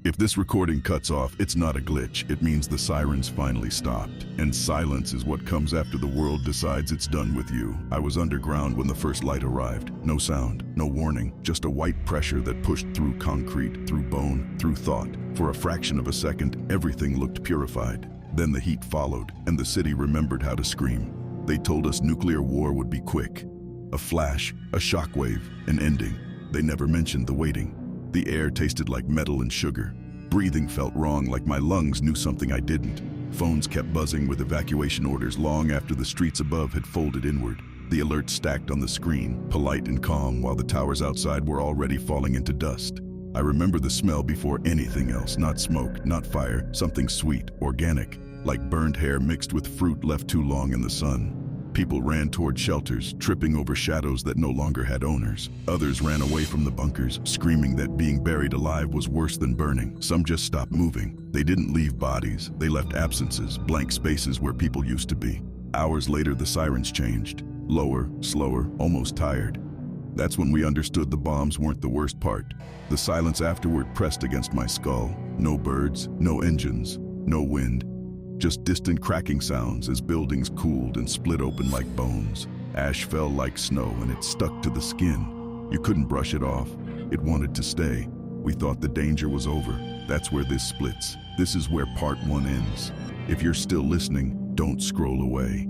If this recording cuts off, it's not a glitch. It means the sirens finally stopped. And silence is what comes after the world decides it's done with you. I was underground when the first light arrived. No sound, no warning, just a white pressure that pushed through concrete, through bone, through thought. For a fraction of a second, everything looked purified. Then the heat followed, and the city remembered how to scream. They told us nuclear war would be quick. A flash, a shockwave, an ending. They never mentioned the waiting. The air tasted like metal and sugar. Breathing felt wrong, like my lungs knew something I didn't. Phones kept buzzing with evacuation orders long after the streets above had folded inward. The alerts stacked on the screen, polite and calm, while the towers outside were already falling into dust. I remember the smell before anything else, not smoke, not fire, something sweet, organic, like burned hair mixed with fruit left too long in the sun. People ran toward shelters, tripping over shadows that no longer had owners. Others ran away from the bunkers, screaming that being buried alive was worse than burning. Some just stopped moving. They didn't leave bodies. They left absences, blank spaces where people used to be. Hours later, the sirens changed. Lower, slower, almost tired. That's when we understood the bombs weren't the worst part. The silence afterward pressed against my skull. No birds, no engines, no wind. Just distant cracking sounds as buildings cooled and split open like bones. Ash fell like snow and it stuck to the skin. You couldn't brush it off. It wanted to stay. We thought the danger was over. That's where this splits. This is where part one ends. If you're still listening, don't scroll away.